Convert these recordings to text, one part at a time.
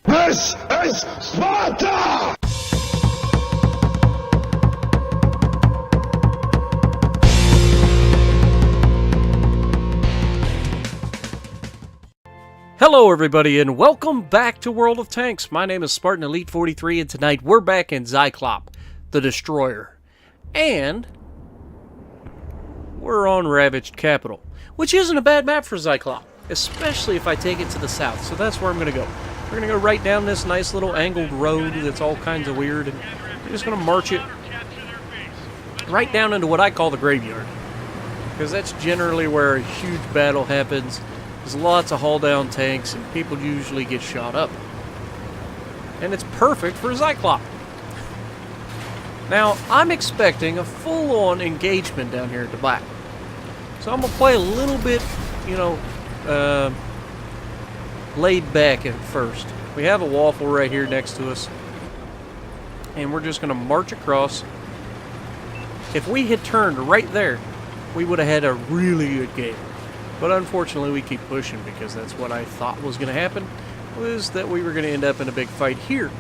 This is Sparta! Hello everybody and welcome back to World of Tanks. My name is Spartan Elite 43 and tonight we're back in Zyclops, the Destroyer. And we're on Ravaged Capital, which isn't a bad map for Zyclops, especially if I take it to the south. So that's where I'm going to go. We're going to go right down this nice little angled road that's all kinds of weird, and we're just going to march it right down into what I call the graveyard, because that's generally where a huge battle happens. There's lots of haul-down tanks, and people usually get shot up. And it's perfect for Zyclops. Now, I'm expecting a full-on engagement down here at the back. So I'm going to play a little bit, laid back at first. We have a waffle right here next to us. And we're just going to march across. If we had turned right there, we would have had a really good game. But unfortunately, we keep pushing because that's what I thought was going to happen, was that we were going to end up in a big fight here.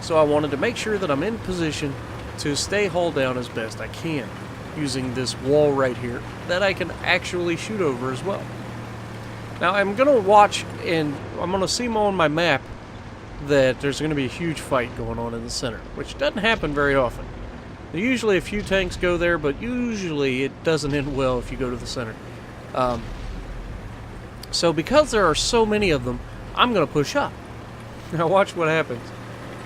So I wanted to make sure that I'm in position to stay hauled down as best I can, using this wall right here that I can actually shoot over as well. Now I'm going to watch, and I'm going to see on my map that there's going to be a huge fight going on in the center, which doesn't happen very often. Usually a few tanks go there, but usually it doesn't end well if you go to the center. So because there are so many of them, I'm going to push up. Now watch what happens.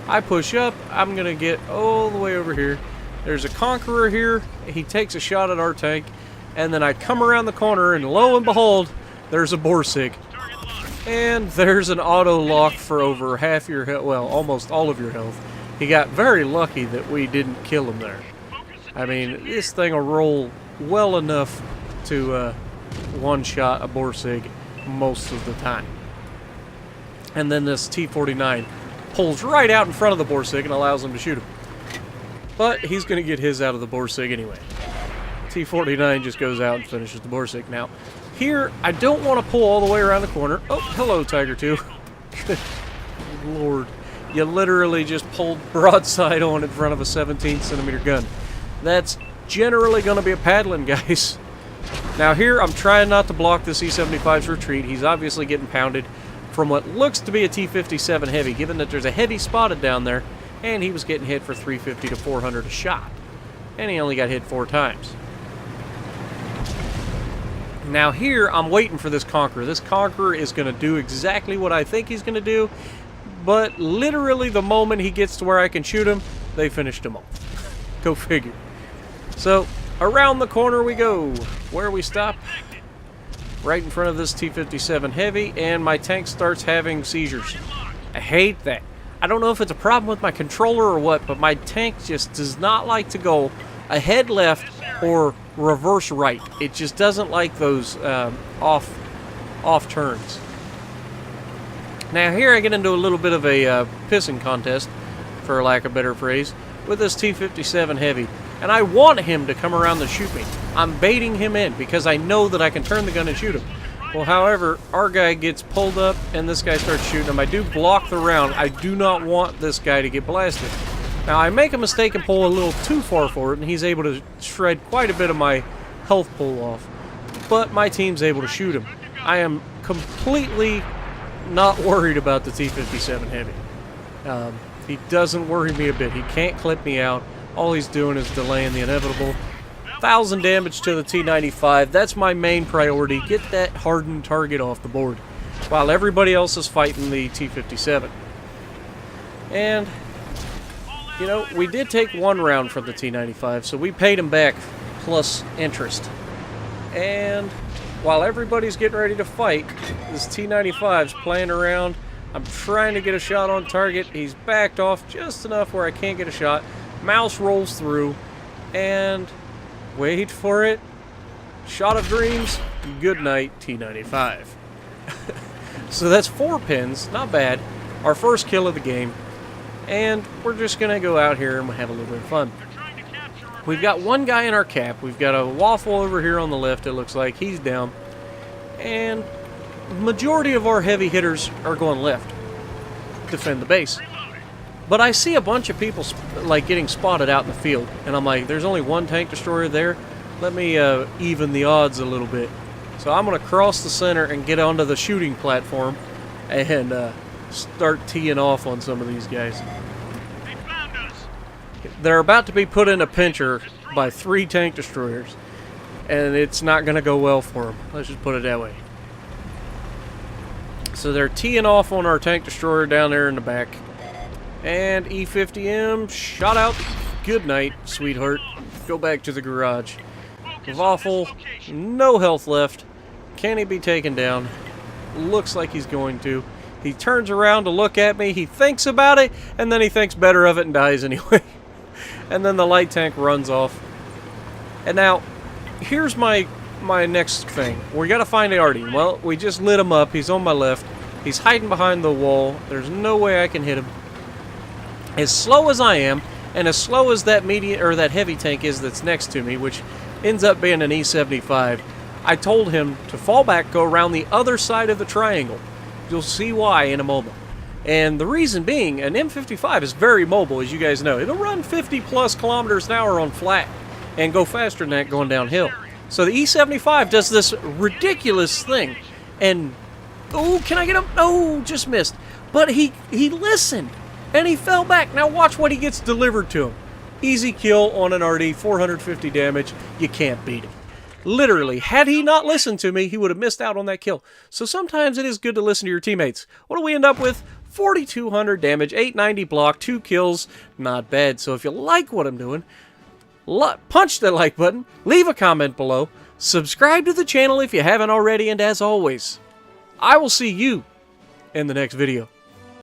I push up, I'm going to get all the way over here. There's a Conqueror here, he takes a shot at our tank, and then I come around the corner, and lo and behold, there's a Borsig. And there's an auto lock for over half your health, well, almost all of your health. He got very lucky that we didn't kill him there. I mean, this thing will roll well enough to one-shot a Borsig most of the time. And then this T-49 pulls right out in front of the Borsig and allows him to shoot him. But he's going to get his out of the Borsig anyway. T-49 just goes out and finishes the Borsig. Now, here, I don't want to pull all the way around the corner. Oh, hello, Tiger 2. Good Lord. You literally just pulled broadside on in front of a 17-centimeter gun. That's generally going to be a paddling, guys. Now here, I'm trying not to block this E-75's retreat. He's obviously getting pounded from what looks to be a T-57 heavy, given that there's a heavy spotted down there, and he was getting hit for 350 to 400 a shot. And he only got hit 4 times. Now here, I'm waiting for this Conqueror. This Conqueror is going to do exactly what I think he's going to do, but literally the moment he gets to where I can shoot him, they finished him off. Go figure. So, around the corner we go. Where we stop? Right in front of this T-57 heavy, and my tank starts having seizures. I hate that. I don't know if it's a problem with my controller or what, but my tank just does not like to go ahead left or reverse right. It just doesn't like those off turns. Now here I get into a little bit of a pissing contest, for lack of a better phrase, with this T-57 heavy. And I want him to come around and shoot me. I'm baiting him in because I know that I can turn the gun and shoot him. Well, however, our guy gets pulled up and this guy starts shooting him. I do block the round. I do not want this guy to get blasted. Now, I make a mistake and pull a little too far forward, and he's able to shred quite a bit of my health pull off. But my team's able to shoot him. I am completely not worried about the T-57 heavy. He doesn't worry me a bit. He can't clip me out. All he's doing is delaying the inevitable. 1,000 damage to the T-95. That's my main priority. Get that hardened target off the board, while everybody else is fighting the T-57. And, you know, we did take 1 round from the T-95, so we paid him back plus interest. And while everybody's getting ready to fight, this T-95's playing around. I'm trying to get a shot on target. He's backed off just enough where I can't get a shot. Mouse rolls through, and wait for it. Shot of dreams. Good night, T-95. So that's 4 pins. Not bad. Our first kill of the game. And we're just going to go out here and have a little bit of fun. We've got one guy in our cap. We've got a waffle over here on the left, it looks like. He's down. And majority of our heavy hitters are going left. defend the base. But I see a bunch of people like getting spotted out in the field, and I'm like, there's only one tank destroyer there. Let me even the odds a little bit. So I'm going to cross the center and get onto the shooting platform and start teeing off on some of these guys. They're about to be put in a pincher by 3 tank destroyers, and it's not going to go well for them. Let's just put it that way. So they're teeing off on our tank destroyer down there in the back. And E50M shot out. Good night, sweetheart. Go back to the garage. Waffle, no health left. Can he be taken down? Looks like he's going to. He turns around to look at me. He thinks about it, and then he thinks better of it and dies anyway. And then the light tank runs off. And now, here's my next thing. We got to find Artie. Well, we just lit him up. He's on my left. He's hiding behind the wall. There's no way I can hit him. As slow as I am, and as slow as that medium or that heavy tank is that's next to me, which ends up being an E75, I told him to fall back, go around the other side of the triangle. You'll see why in a moment. And the reason being, an M55 is very mobile, as you guys know. It'll run 50 plus kilometers an hour on flat and go faster than that going downhill. So the E75 does this ridiculous thing. And, oh, can I get him? No, just missed. But he listened. And he fell back. Now watch what he gets delivered to him. Easy kill on an RD, 450 damage. You can't beat him. Literally, had he not listened to me, he would have missed out on that kill. So sometimes it is good to listen to your teammates. What do we end up with? 4,200 damage, 890 block, 2 kills. Not bad. So if you like what I'm doing, punch the like button, leave a comment below, subscribe to the channel if you haven't already, and as always, I will see you in the next video.